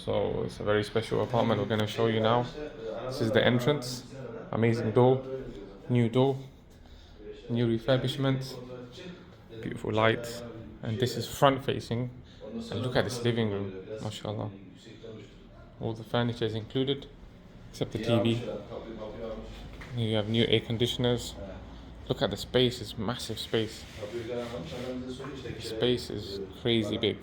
So it's a very special apartment we're going to show you now. This is the entrance. Amazing door, new door, new refurbishment, beautiful lights. And this is front facing. And look at this living room, mashallah. All the furniture is included, except the TV. You have new air conditioners. Look at the space, it's massive space. The space is crazy big.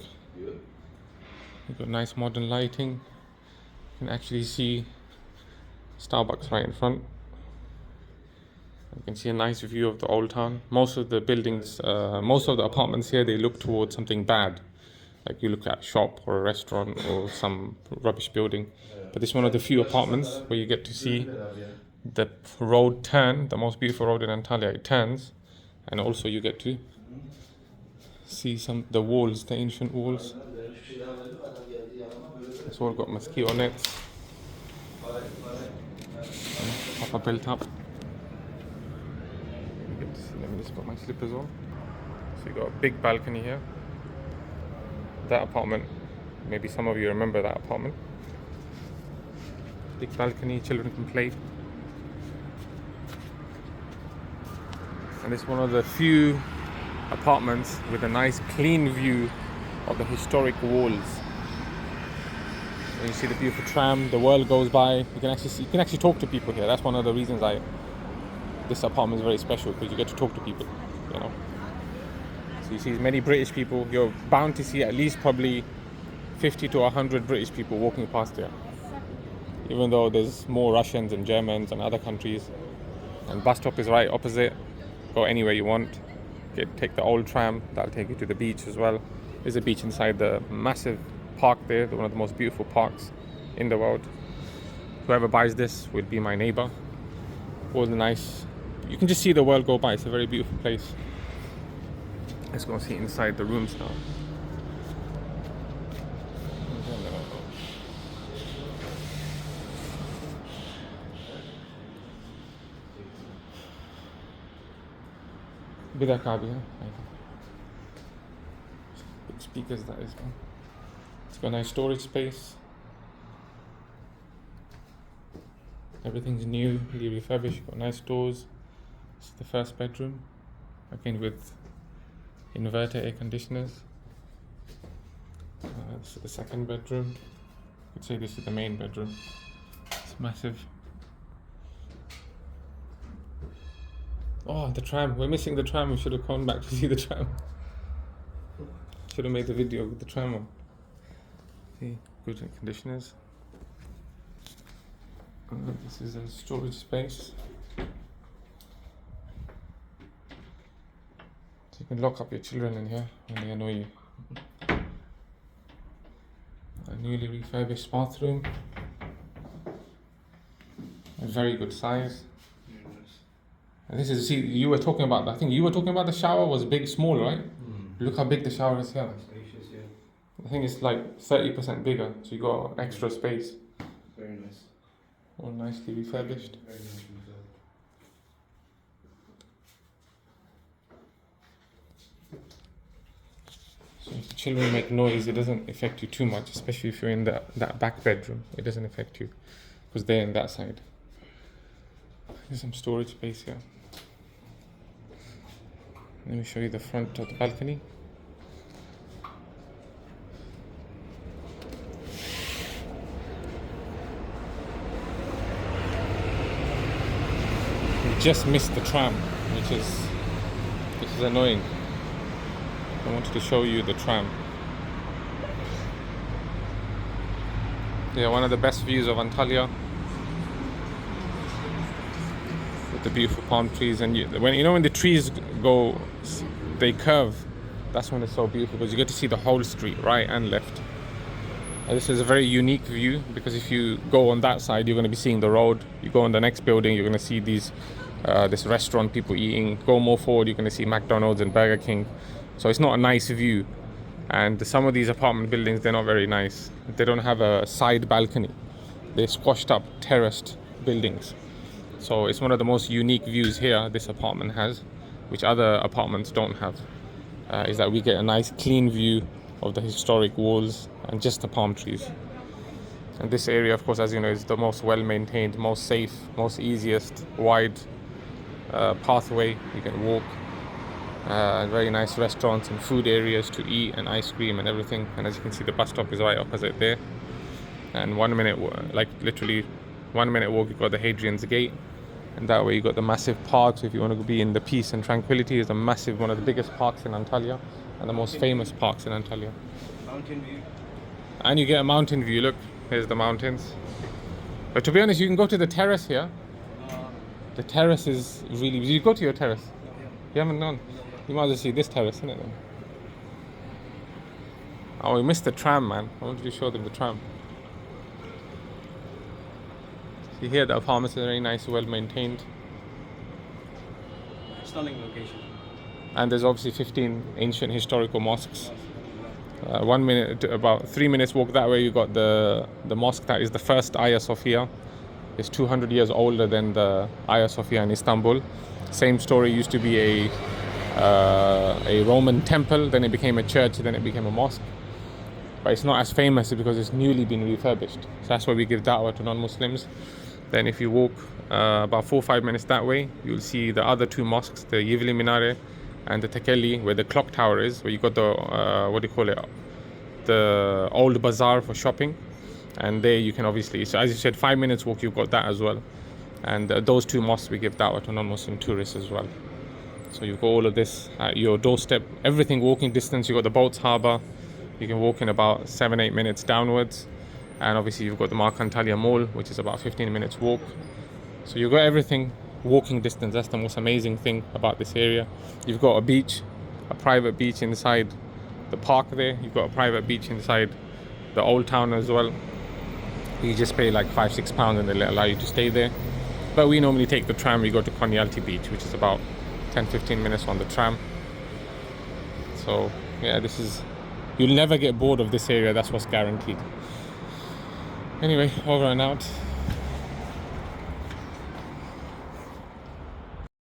You've got nice modern lighting. You can actually see Starbucks right in front. You can see a nice view of the old town. Most of the buildings, most of the apartments here, they look towards something bad. Like you look at a shop or a restaurant or some rubbish building. But this is one of the few apartments where you get to see the road turn, the most beautiful road in Antalya, it turns. And also you get to see the walls, the ancient walls. It's all got mosquito nets. Proper built up. Let me just put my slippers on. So you got a big balcony here. That apartment, maybe some of you remember that apartment. Big balcony, children can play. And it's one of the few apartments with a nice clean view of the historic walls. And you see the beautiful tram, the world goes by. You can actually talk to people here. That's one of the reasons this apartment is very special, because you get to talk to people, you know. So you see many British people. You're bound to see at least probably 50 to 100 British people walking past here. Even though there's more Russians and Germans and other countries. And bus stop is right opposite. Go anywhere you want. Take the old tram, that'll take you to the beach as well. There's a beach inside the massive park there, one of the most beautiful parks in the world. Whoever buys this will be my neighbor. All the nice, you can just see the world go by. It's a very beautiful place. Let's go see inside the rooms now. Big speakers, that is. It's got a nice storage space. Everything's newly refurbished. Got nice doors. This is the first bedroom, again with inverter air conditioners. This is the second bedroom. You could say this is the main bedroom. It's massive. Oh, the tram. We're missing the tram. We should have gone back to see the tram. Should have made the video with the tram on. See, good air conditioners. This is a storage space. So you can lock up your children in here when they annoy you. A newly refurbished bathroom. A very good size. And this is, see, you were talking about, I think you were talking about the shower was big, small, right? Look how big the shower is here. Spacious, yeah. I think it's like 30% bigger, so you got extra space. Very nice. All nicely refurbished. Very nice refurbished. So if the children make noise, it doesn't affect you too much, especially if you're in that back bedroom. It doesn't affect you because they're in that side. There's some storage space here. Let me show you the front of the balcony. We just missed the tram, which is annoying. I wanted to show you the tram. Yeah, one of the best views of Antalya. With the beautiful palm trees, and when the trees go, they curve. That's when it's so beautiful, because you get to see the whole street, right and left. And this is a very unique view, because if you go on that side, you're going to be seeing the road. You go on the next building, you're going to see this restaurant, people eating. Go more forward, you're going to see McDonald's and Burger King. So it's not a nice view. And some of these apartment buildings, they're not very nice. They don't have a side balcony. They're squashed up, terraced buildings. So it's one of the most unique views here this apartment has, which other apartments don't have, is that we get a nice clean view of the historic walls and just the palm trees. And this area, of course, as you know, is the most well-maintained, most safe, most easiest, wide pathway. You can walk. Very nice restaurants and food areas to eat, and ice cream and everything. And as you can see, the bus stop is right opposite there. And 1 minute, like literally 1 minute walk, you've got the Hadrian's Gate. And that way you got the massive park. So if you want to be in the peace and tranquility, it's a massive, one of the biggest parks in Antalya and the most famous parks in Antalya. Mountain view. And you get a mountain view. Look, here's the mountains. But to be honest, you can go to the terrace here. The terrace is really... Did you go to your terrace? You haven't gone? You might as well see this terrace, isn't it then? Oh, we missed the tram, man. I wanted to show them the tram. See here, the apartments are very nice, well maintained. Stunning location. And there's obviously 15 ancient historical mosques. 1 minute, about 3 minutes walk that way, you got the mosque that is the first Hagia Sophia. It's 200 years older than the Hagia Sophia in Istanbul. Same story, used to be a Roman temple, then it became a church, then it became a mosque. But it's not as famous because it's newly been refurbished. So that's why we give da'wah to non-Muslims. Then if you walk about 4 or 5 minutes that way, you'll see the other two mosques, the Yivli Minare and the Tekelli, where the clock tower is, where you got the, what do you call it, the old bazaar for shopping. And there you can obviously, so as you said, 5 minutes walk, you've got that as well. And those two mosques we give da'wah to non-Muslim tourists as well. So you've got all of this at your doorstep, everything walking distance. You've got the boats harbour, you can walk in about 7-8 minutes downwards. And obviously you've got the Mark Antalya Mall, which is about 15 minutes walk. So you've got everything walking distance. That's the most amazing thing about this area. You've got a beach, a private beach inside the park there. You've got a private beach inside the old town as well. You just pay like £5-6 and they'll allow you to stay there. But we normally take the tram. We go to Konyaaltı Beach, which is about 10-15 minutes on the tram. So yeah, this is, you'll never get bored of this area, that's what's guaranteed. Anyway, over and out.